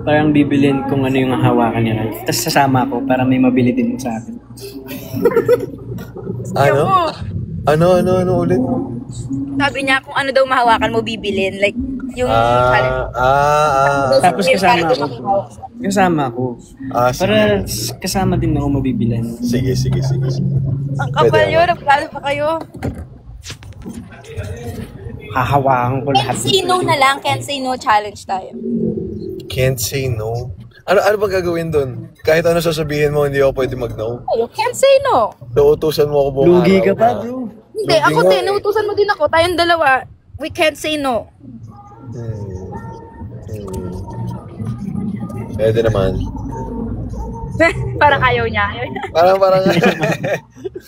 Parang bibilin kung ano yung hahawakan ni Ralph. Tapos sasama ko para may mabili din sa akin. Ano ulit? Sabi niya kung ano daw mahawakan mo bibilin. Like, yung Tapos kasama ako. Para kasama din ako mabibilan. Sige. Ang kapal yun, nagplano pa kayo. Hahawakan ko lahat. Can't say no na lang, can't say no challenge tayo. Can't say no? Ano ba gagawin doon? Kahit ano sasabihin mo, hindi ako pwede mag-no? Ayo, can't say no. Nauutusan mo ako buong Lugi araw ka pa, na- bro. Hindi, ako din, nautusan mo din ako. Tayong dalawa, we can't say no. Pwede naman. Parang ayaw niya. Parang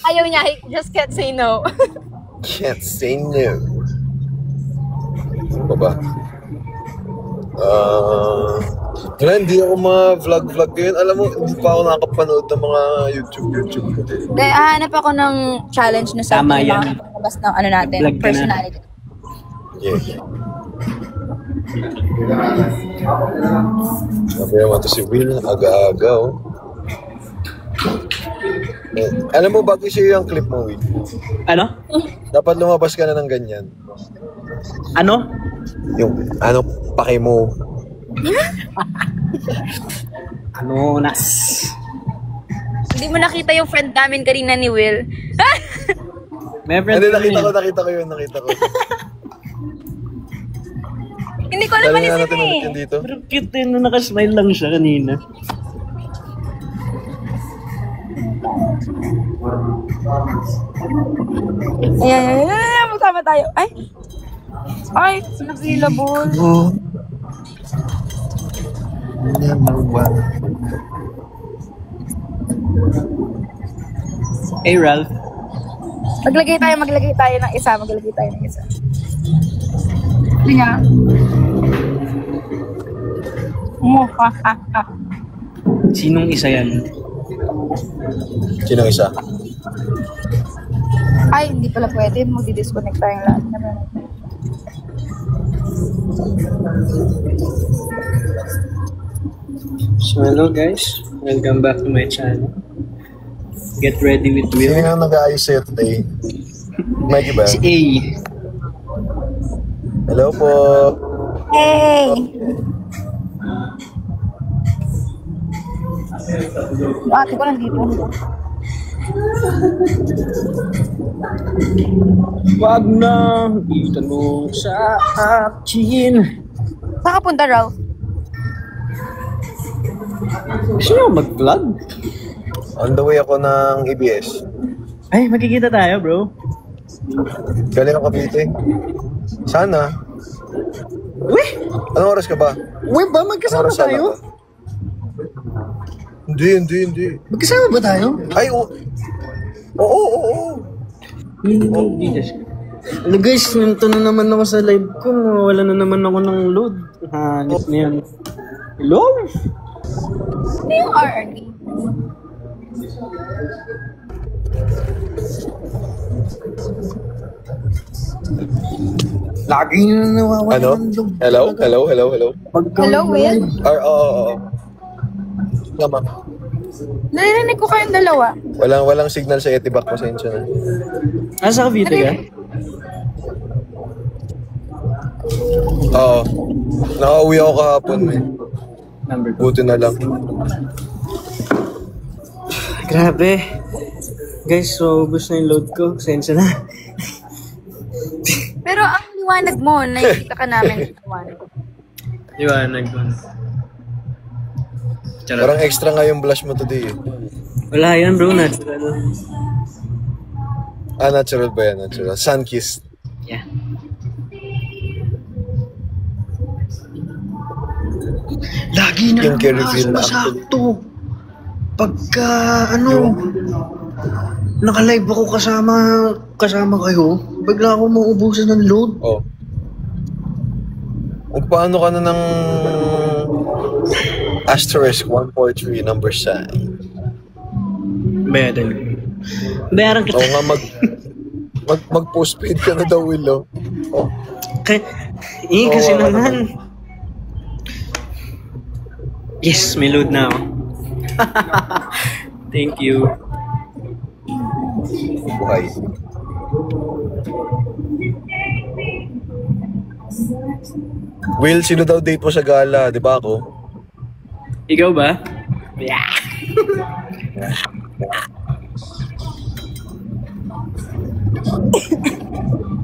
Ayaw niya, he just can't say no. can't say no. Ano ba? Wala, hindi ako ma-vlog yun. Alam mo, hindi pa ako nakapanood ng mga YouTube ko din. Dahil hahanap ako ng challenge na sa Tama yan. labas ng ano natin, Vlog ka na. personality. Yeah. Sabi naman to si Will, aga-aga oh. Alam mo, bago sa'yo yung clip mo, Will. Ano? Dapat lumabas ka na ng ganyan. Ano? Yung, pake mo. Ano, nas? Hindi mo nakita yung friend namin kanina ni Will. May friend Hindi, kami. nakita ko yun. Hindi ko alam Dali nga manisin natin ulit yun eh. dito. Pero cute eh, no, nakasmile lang siya kanina. Ayan, magkama tayo. Ay, nag-available. Oh. Number one. Hey, Ralph. Maglagay tayo ng isa. Hindi nga. Sinong isa yan? Sinong isa? Ay, hindi pala pwede. Magdi-disconnect tayong lahat. So, hello guys. Welcome back to my channel. Get ready with Will. Sino yung nag-aayos sa'yo today? Mikey ba? Si A. Hello po. Hey! Ate ko nandito. Wag na itanong sa akin. Saan ka punta, Ralph? Gusto nyo mag-vlog? On the way ako ng EBS. Ay, magkikita tayo, bro. Galing ako Cavite. Sana. Uy! Anong oras ka ba? Uy ba? Magkasama Oras sana tayo? ba? Hindi. Magkasama ba tayo? Ay, oo. Jesus. Ano guys, nito na naman ako sa live ko. Wala na naman ako ng load. Hangit na yan. Hello? Ano yung RRD? Lagi na nawawala Ano? ng load. Hello? Hello, Will? Oo. Tama. Naririnig ko kayong dalawa. Walang signal sa Etibac. Pasensya na. Asa ka, Vita ka? Oo. Nakauwi ako kahapon, eh. Number 2. Buti na lang. Grabe. Guys, so ubos na yung load ko. Sensya na. Pero ang liwanag mo, nakikita ka namin sa liwanag. Liwanag ko. Charot. Parang extra nga yung blush mo today, eh. Wala yan, bro. Natural. Natural ba yan? Natural. Sun-kissed. Yeah. Lagi na Skincare lang reveal na sumasakto. Pagka, naka-live ako kasama kayo, bigla ako mauubusan ng load. Oh. Kung paano ka na ng asterisk 143 number sign. Bayaran kita. Oo nga, mag-postpaid ka na daw, Will, oh. Kasi, kasi Oo, naman. Yes, may load na ako. Thank you. Buhay. Will, sino daw date mo sa gala? Di ba ako? Ikaw ba? Yeah.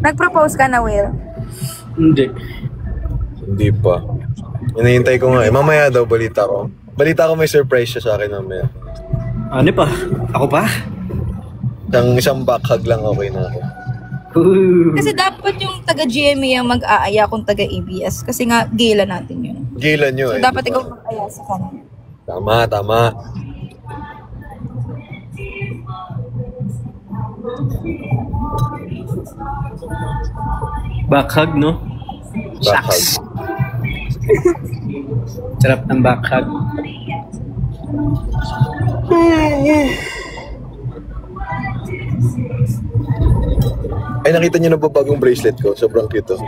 Nag-propose ka na, Will? Hindi. Hindi pa. Hinihintay ko nga eh. Mamaya daw, balita ko. Balita ko may surprise siya sa akin mamaya. Ano pa? Ako pa? Isang backhug lang okay na ako. Kasi dapat yung taga-GMA ang mag-aaya kung taga-ABS. Kasi nga, gala natin yun. Gila nyo So, eh. dapat diba? ikaw mag-aaya sa kanya. Tama. Backhug, no? Backhug. Shucks. Sarap ng backhug. Ay, nakita niyo na ba bagong bracelet ko? Sobrang cute oh.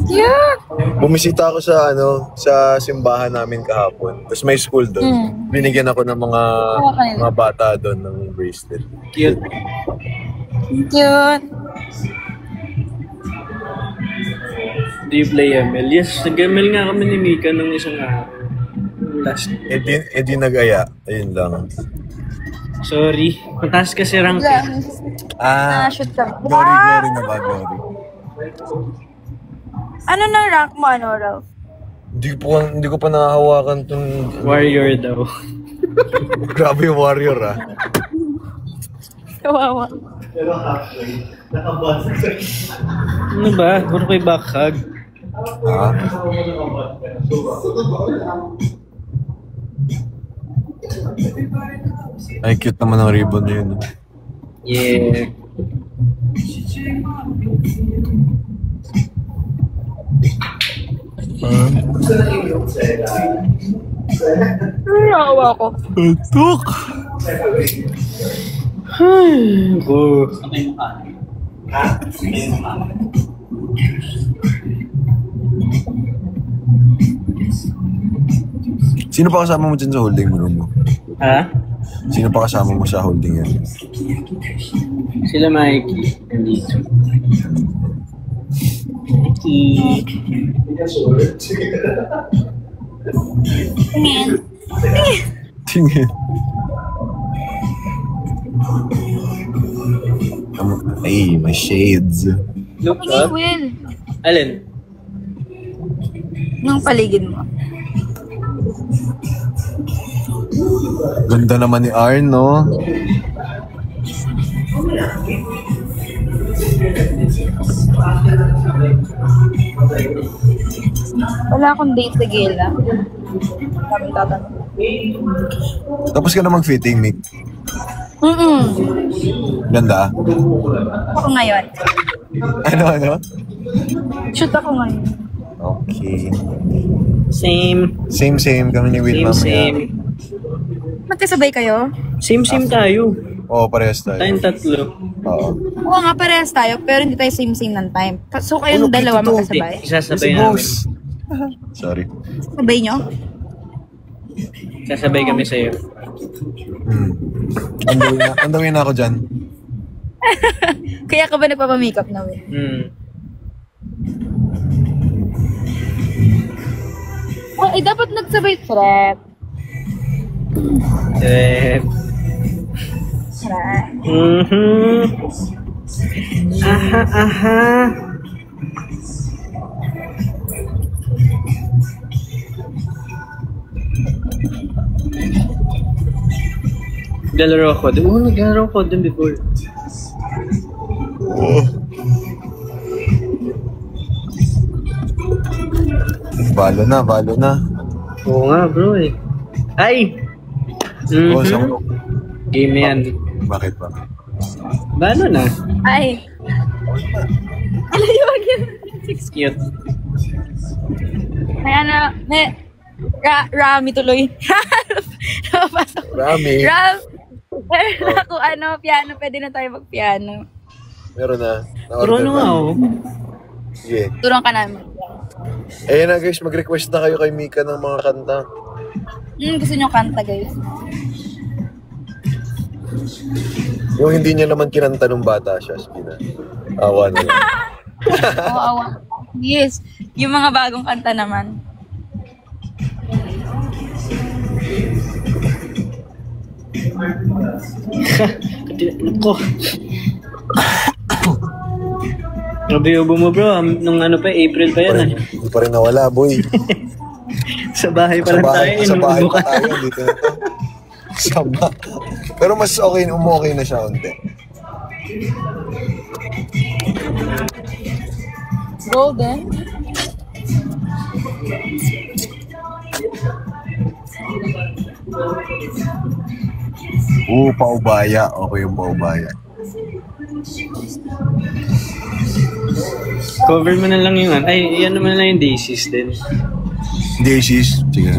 Yeah! Bumisita ako sa simbahan namin kahapon. Tapos may school doon. Binigyan ako ng mga bata doon ng bracelet. Cute. Cute! Do you play ML? Yes, nag-ML nga kami ni Mika nung isang araw. Last. Eh di nag-aya. Ayun lang. Sorry. Mataas kasi rank. Na-shoot ka. Glory na ba? Glory. Ano na rank mo, Ralph? Hindi ko pa nahahawakan tong... Warrior daw. Grabe yung warrior ah. Kawawa. Ano ba? Puro kay backhug. Ha? Ay, cute naman ang ribbon na yun. Yeah. Nawa ko. Tuk! Ko. Sino pa kasama mo dyan sa holding room mo? Ha? Sino pa kasama mo sa holding yan? Sila Mikey. Nandito. Mikey. Tingin. Ay, my shades. Look Tingin, up. Will. Alin? Nung paligid mo. Ganda naman ni Arn, no? Wala akong date sa gala. Kami tatanong. Tapos ka na mag-fitting, Nick. Ganda. Ako ngayon. Ano? Shoot ako ngayon. Okay. Same. Same. Kami ni Will mamaya. Same. Magkasabay kayo? Same tayo. Oo, parehas tayo. Tayong tatlo. Oo. Oo nga, parehas tayo, pero hindi tayo same ng time. So kayong Ano, dalawa ito? magkasabay? Isasabay Si namin. Boss. Sorry. Sabay nyo? Sasabay kami sa'yo. Andawin na ako dyan. Kaya ka ba nagpapamakeup na, Will? Oh, dapat nagsabay. Trap. Trap. Aha. Naglalaro ako. Naglalaro ako din before. Balo na. Oo nga bro eh. Ay! Oo, sa- Game na yan. Bakit? Bano na? Ay. Alayog yun. Cute. May Rami tuloy. Napapasok. Rami. Meron ako piano. Pwede na tayo mag-piano. Meron na. Pero ano nga oh. Sige. Turuan ka namin. Eh na guys, mag-request na kayo kay Mika ng mga kanta. Gusto nyo kanta, guys? Yung hindi niya naman kinanta nung bata siya, Spina. Awa na lang. Oo, awa. Yes. Yung mga bagong kanta naman. Ko. Grabe ubo mo bro, nung ano pa, April pa yan eh. Hindi pa rin nawala, boy. Sa bahay pa lang tayo. Sa bahay pa tayo, dito na to. Sama. Pero mas okay na siya unti. Golden. Paubaya. Okay yung paubaya. Cover mo na lang yung ay, yan naman lang yung Daisies din. Daisies? Sige.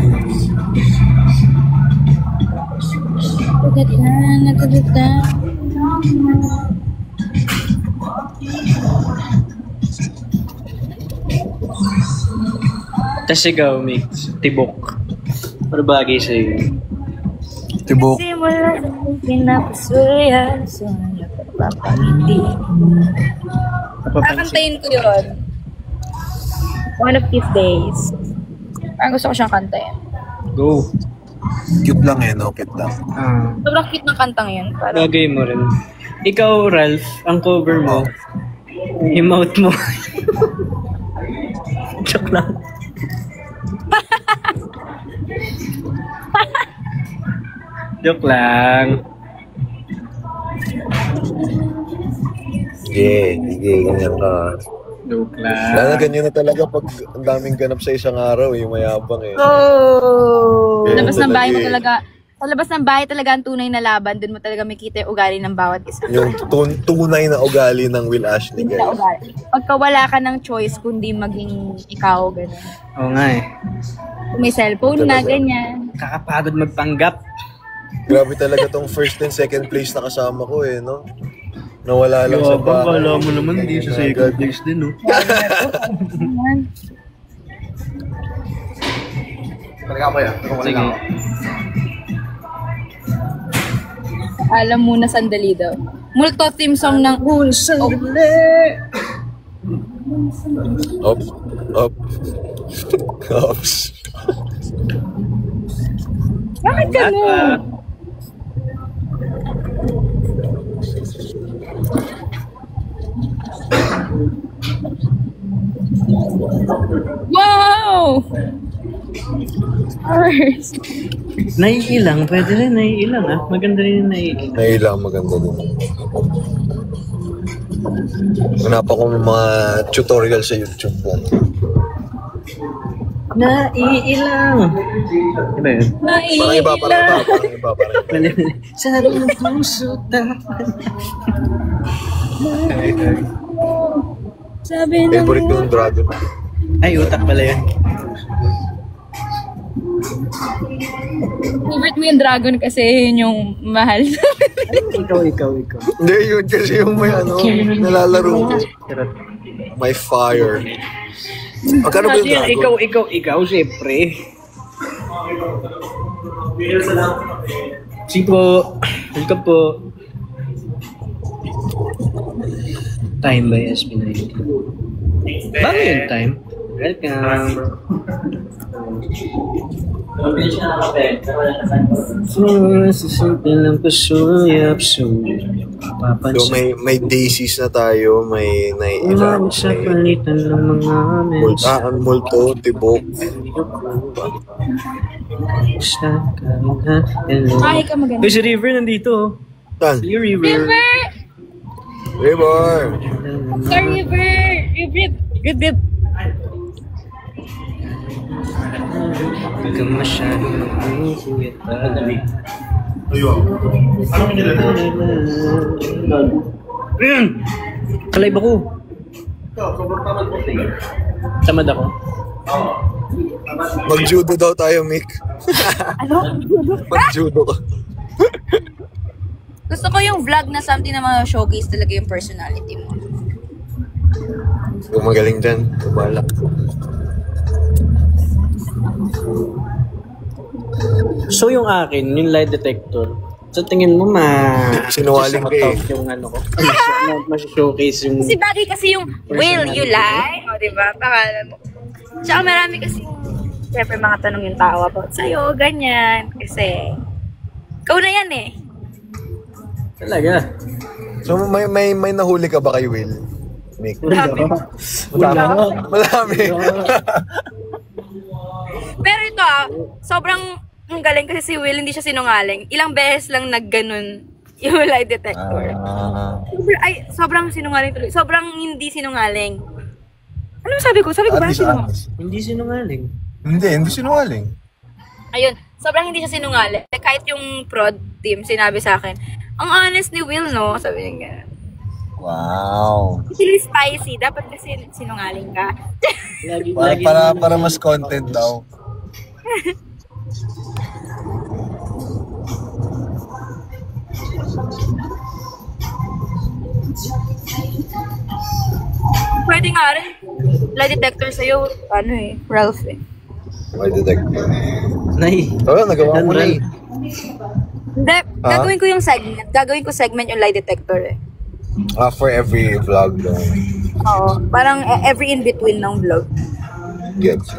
Tapos ikaw, Mix, Tibok. Para bagay sa'yo. Tibok. Simula sa pinapasuya, sunya pagpapangiti. Kakantayin ko yun. One of these days. Parang gusto ko siyang kantayin. Go. Cute lang eh, no? Cute lang. Sobrang cute ng kantang yun. Parang Bagay mo rin. Ikaw, Ralph, ang cover mo, emote mo. Joke lang. Joke lang. Sige, ganyan ka. Joke lang. Lalo ganyan na talaga pag ang daming ganap sa isang araw eh, mayabang eh. oh! Yeah, Labas ng bahay mo talaga talaga. Sa labas ng bahay talaga ang tunay na laban. Doon mo talaga makita yung ugali ng bawat isa. Yung tunay na ugali ng Will Ashley, Hindi na guys. ugali. Pagka wala ka ng choice kundi maging ikaw, gano'n. Oo nga eh. Kung may cellphone na, Talaga. ganyan. Kakapagod magpanggap. Grabe talaga tong first and second place na kasama ko eh, no? Nawala lang sa bahay. Kala mo naman di sa second place din, no? Sige. Alam mo na sandali daw. Multo theme song ng Up. Ups. Bakit ka mo? Wow! First. Naiilang, pwede rin naiilang ah. Maganda rin yung naiilang. Nailang, maganda din. Hanap ako ng mga tutorial sa YouTube po. Naiilang! Diba yun? Parang iba. Sa rin ng puso dapat. Sabi ng Favorite ko ng Dragon. Ay, utak pala yun. favorite mo yung dragon kasi yun yung mahal. Ikaw. Hindi, yun kasi yung may nalalaro ko. My fire. Magkano ba yung Dragon? Ikaw, siyempre. Sige po. Welcome po. Time by SB90. Bago yung time. Welcome. Susundan lang pasuyap sulit. So may daisies na tayo, may naiilang, Sa palitan ng mga multo, tibok. Ay, ka maganda. Si River nandito. Tan, Si River. River! River! Huwag kang masyadong magpupuyat pa. Ayan! Kalive ako. Tamad ako. Mag-judo daw tayo, Mick. Ano? Mag-judo ka. Gusto ko yung vlog na something na mga showcase talaga yung personality mo. Kung magaling dyan, kumala. So yung akin, yung lie detector, sa tingin mo Sinungaling ka eh. yung ano ko? Mas-showcase yung... Kasi bagay kasi yung will you lie? O, diba? Pangalan mo. Tsaka marami kasi siyempre mga tanong yung tao about sa'yo, ganyan. Kasi, ikaw na yan eh. Talaga? So may nahuli ka ba kay Will? Mick? Marami. Pero ito sobrang ang galing kasi si Will, hindi siya sinungaling. Ilang beses lang nagganon yung lie detector. Sobrang sinungaling tuloy. Sobrang hindi sinungaling. Ano sabi ko? Sabi ko ba sinungaling? Hindi sinungaling. Hindi sinungaling. Ayun, sobrang hindi siya sinungaling. Kahit yung prod team, sinabi sa akin, ang honest ni Will, no? Sabi niya gano'n. Wow. Hindi spicy. Dapat kasi sinungaling ka. Para mas content daw. Pwede nga rin. Lie detector sa'yo, Ralph eh. Lie detector. Nay. Nagawa mo na eh. Hindi, gagawin ko yung segment. Gagawin ko segment yung lie detector eh. For every vlog. Oo, parang every in-between ng vlog. Gets.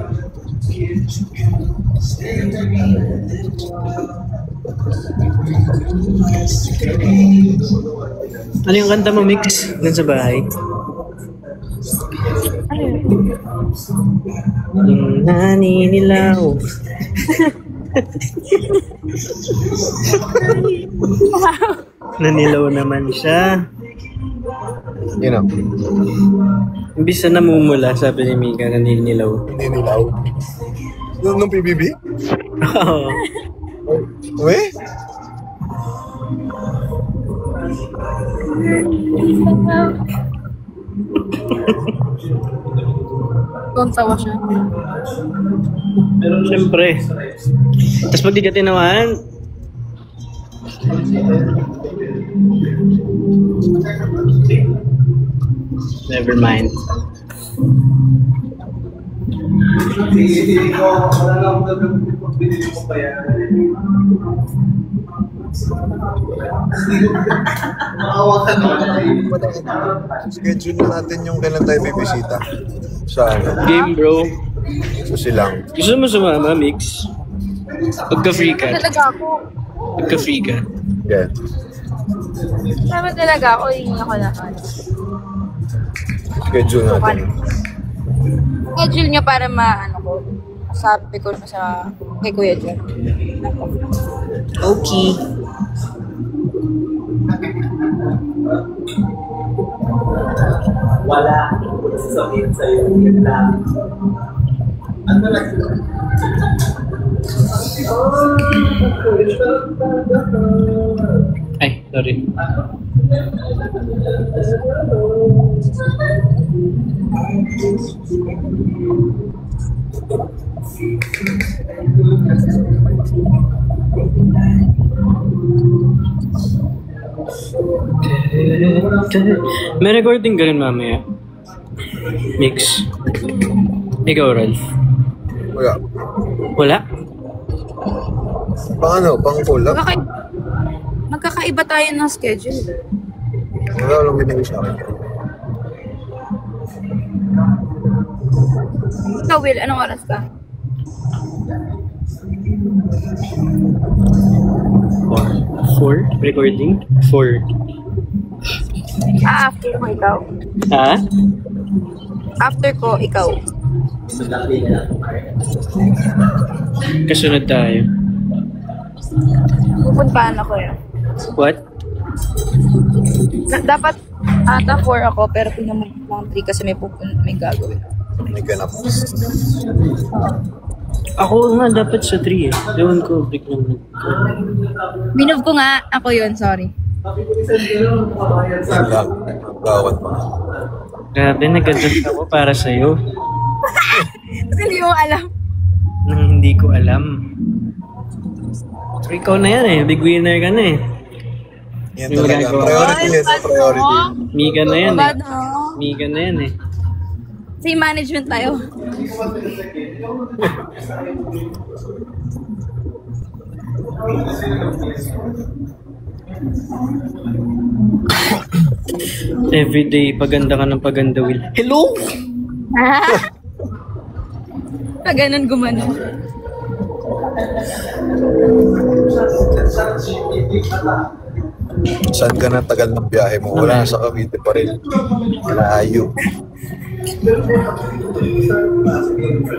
Ano yung kanta mo, Mix? Dun sa bahay? Yung naninilaw. Nanilaw naman siya. You know. Imbis na namumula, sabi ni Mika, naninilaw. Hindi nilaw. Nung PBB? Oo. Uwe? Tontawa siya. Pero siyempre. Tapos pag di ka tinawahan, never mind. Schedule natin yung kailan tayo bibisita. Sa Game, bro. So silang. Gusto mo sumama, Mix? Pagka-free ka. Talaga ako. Pagka-free ka. Yeah. Tama talaga ako, hindi ako na. Schedule natin. Schedule niya para sabi ko na sa kay Kuya John. Okay. Wala. Sasabihin sa'yo. Yun lang. Ano lang? Ay, sorry. May recording ka rin mamaya. Mix. Ikaw, Ralph. Wala. Wala? Pang pull up? Magkakaiba tayo ng schedule. Wala lang binigay sa akin. Ikaw, Will, anong oras ka? 4? Recording? 4. After ko, ikaw. Ha? After ko, ikaw. Kasunod tayo. Pupuntahan ako eh. What? Dapat ata 4 ako, pero tingnan mo lang 3 kasi may gagawin. May ganap. Ako nga dapat sa 3 eh. Ewan ko, biglang Minove ko nga. Ako yun, sorry. Gawat pa. Grabe, nag-adjust ako para sa'yo. Kasi hindi mo alam. Nang hindi ko alam. So, ikaw na yan eh. Big winner ka na eh. Yan Yung talaga. magagawa. Priority yan. Priority. Mika na yan eh. Bad, no? Mika na yan eh. Same management tayo. Everyday, paganda ka ng paganda, Will. Hello! Ganun gumano. Saan ka na tagal ng biyahe mo? Wala sa Cavite pa rin. Malayo.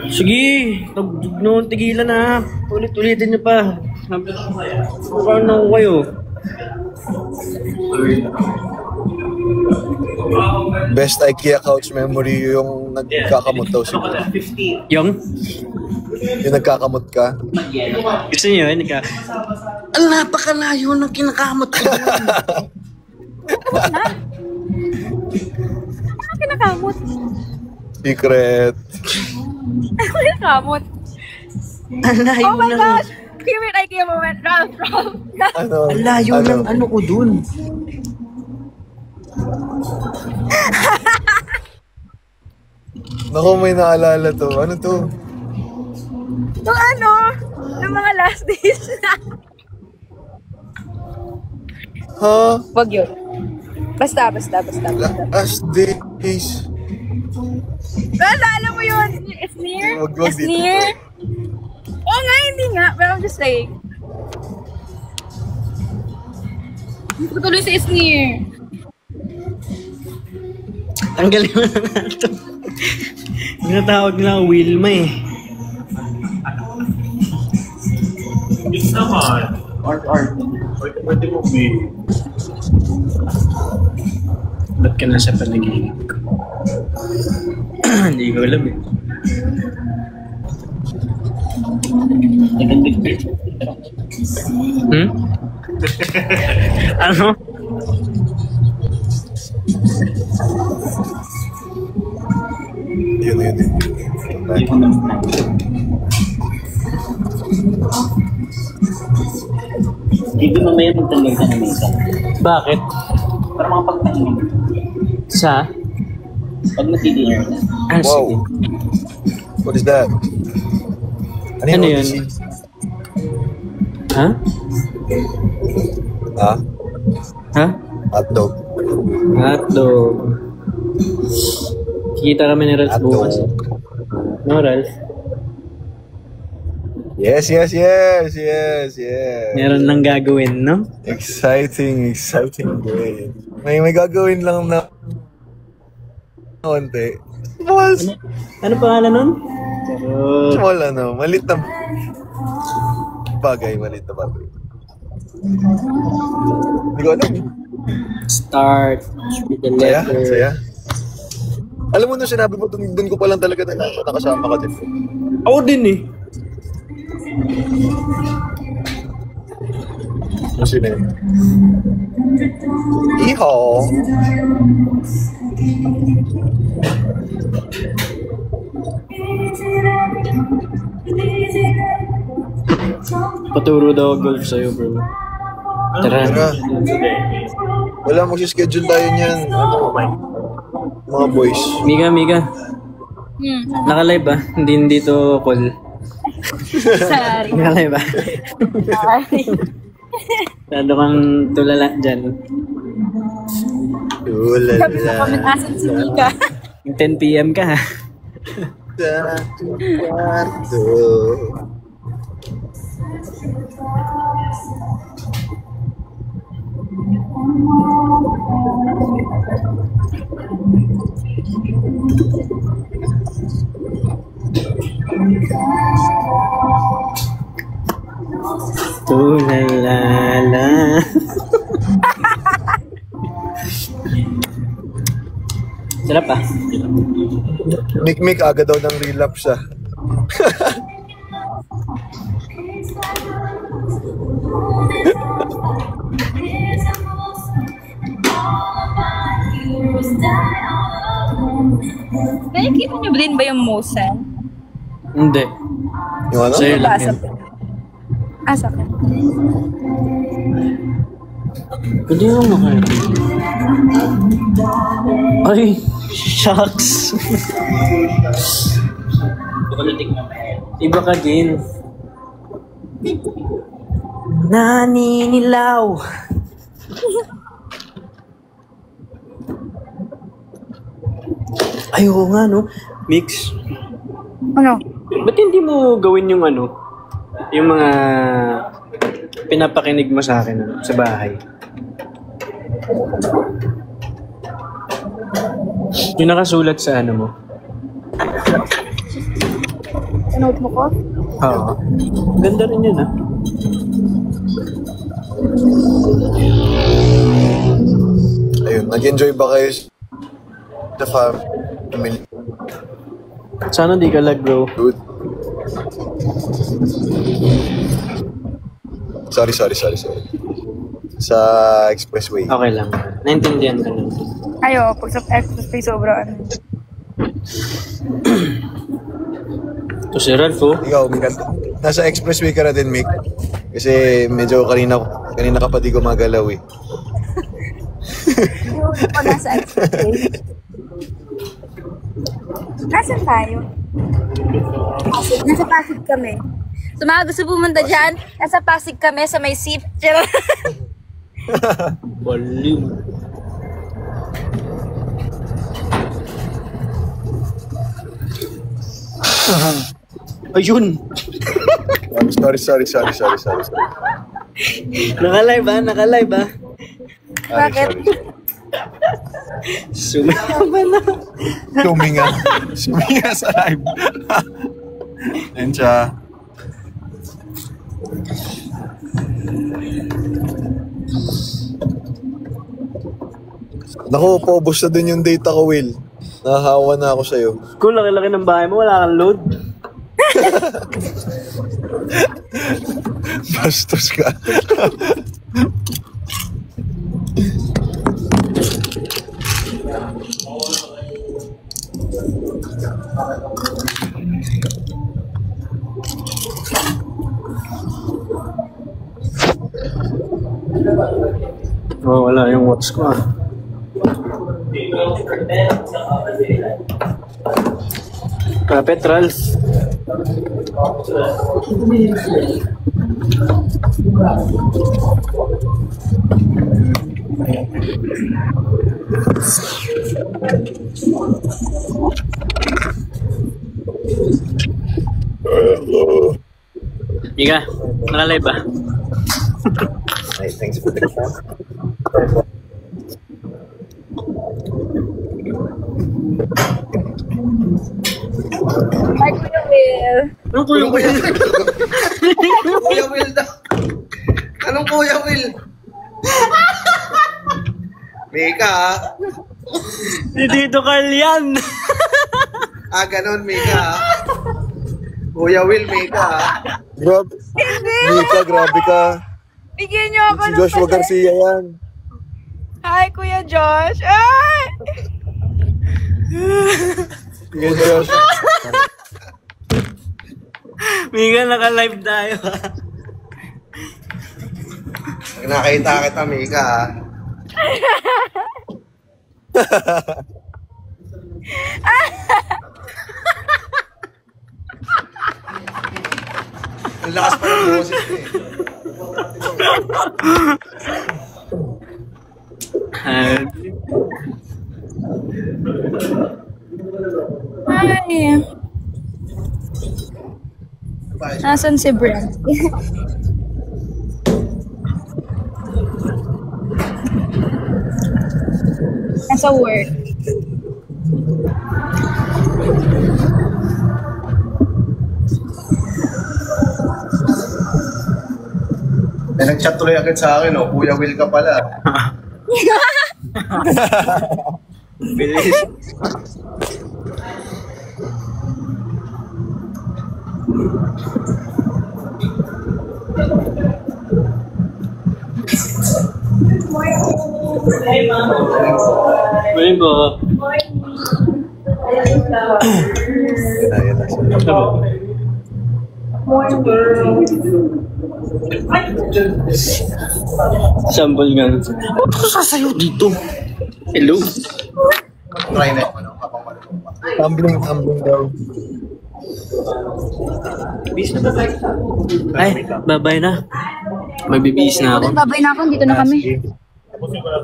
Sige, noon tigilan na. Ulit-ulitin niyo pa. Paano na ako kayo? Best IKEA couch memory yung nagkakamot daw siguro. Yung? Yung nagkakamot ka. Gusto niyo yun? Napakalayo ng kinakamot ko. Ano kinakamot? Secret. Ano kinakamot? Layo Oh my ng... gosh! Favorite IKEA moment. Ralph. Ano? Layo ng ano ko dun. Naku, may naalala to. Ano to? Yung ano? Yung mga last days na. Ha? Wag yun. Basta. Last days. Basta, alam mo yun. It's near. Wag It's dito. near. Oo nga, hindi nga. Pero I'm just saying. Hindi ko tuloy sa is near. Tanggalin mo na nato. Ginatawag na ako Wilma eh. Hindi naman. Art. Pwede mo may... Ba't ka nasa panaginip ko? Hindi ko alam eh. Hmm? Ano? Yun. Hindi mamaya magtanggal ka ng mesa. Bakit? Para mga pagtanggal. Sa? Pag nag-dinner na. Wow. Sige. What is that? Ano yun? Ha? Ha? Ha? Hotdog. Hotdog. Kikita kami ni Ralph Hotdog. bukas. No, Ralph? Yes. Meron nang gagawin, no? Exciting day. May gagawin lang na konti. Ano pangalan nun? Small malit na bagay. Hindi ko alam. Start with the letter. Saya. Alam mo nung sinabi mo, dun ko pa lang talaga nakasama ka din. Ako din eh. Kasi na yun. Iho! Paturo daw golf sa'yo, bro. Tara. Wala, magsischedule tayo niyan. Mga boys. Miga. Naka-live ba? Hindi to call. Sorry. Naka-live ba? Masyado kang tulala dyan. Sabi sa comment asan si Mika. 10 PM ka ha. Sa kwarto. Tulalala. Sarap ah. Mik aga daw ng relapse ah. Nakikita niyo din ba yung Mosen? Hindi. Yung ano? Sa'yo lang Basa yun. ko. Asa ka? Pwede yung makain. Ay, Shucks. Iba ka din. Naninilaw. Ayoko nga, no? Mix. Ano? Ba't hindi mo gawin yung ano? Yung mga pinapakinig mo sa akin ano, sa bahay. Yung nakasulat sa ano mo. Sa note mo ko? Oo. Ganda rin yun, ah. Ayun, nag-enjoy ba kayo sa family? Sana di ka lag, bro. Good. Sorry. Sa expressway. Okay lang. Naintindihan ka na. Ayo, pag sa expressway sobrang. Ito si Ralph, oh. Ikaw, Mik, nasa expressway ka na din, Mick. Kasi medyo kanina ka pa di gumagalaw eh. Yung pa nasa expressway. Nasaan tayo? Nasa Pasig kami. So mga gusto pumunta dyan, nasa Pasig kami sa may seat. Baliw. Ayun. Sorry. Naka-live, ah. Naka-live, ah. Bakit? Sumiya ba na? Suminga sa live. Yan siya. Naku, paubos na dun yung data ko, Will. Nahahawa na ako sa'yo. Kung laki-laki ng bahay mo, wala kang load. Bastos ka. Oh, wala yung watch ko, ah. Kapit, Ralph. Mika, naka-live ba? Hey, thanks for the chat. Hi, Kuya Will. Ano Kuya Will? Kuya Will daw. Anong Kuya Will? Mika, Si Tito Carl yan. ganun, Mika. Kuya Will, Mika. Grabe. Mika, grabe ka. Bigyan niyo ako Si ng Joshua Garcia yan. Hi, Kuya Josh. Ay! Yan, Josh. Mika, naka-live tayo. Pag nakita kita, Mika. Ang lakas pa ng boses ko eh. Hi. Nasaan si Brent? Nasa work. May nag-chat tuloy agad sa akin, oh. Kuya Will ka pala. Bilis. Morning po. Yan na. Sample nga. Ano ko sasayaw dito? Hello? Try na yung ano, kapag malulong pa. Tumbling daw. Ay, bye-bye na. Magbibihis na ako. Babay na ako, dito na kami.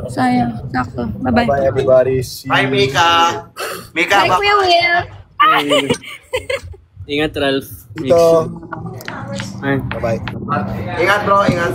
Sayang, sakto. Bye-bye. Bye everybody. See you. Hi, Mika! Mika, Bye, Kuya Will. Ingat, Ralph. Ito. Ay. Bye-bye. Ingat bro, ingat.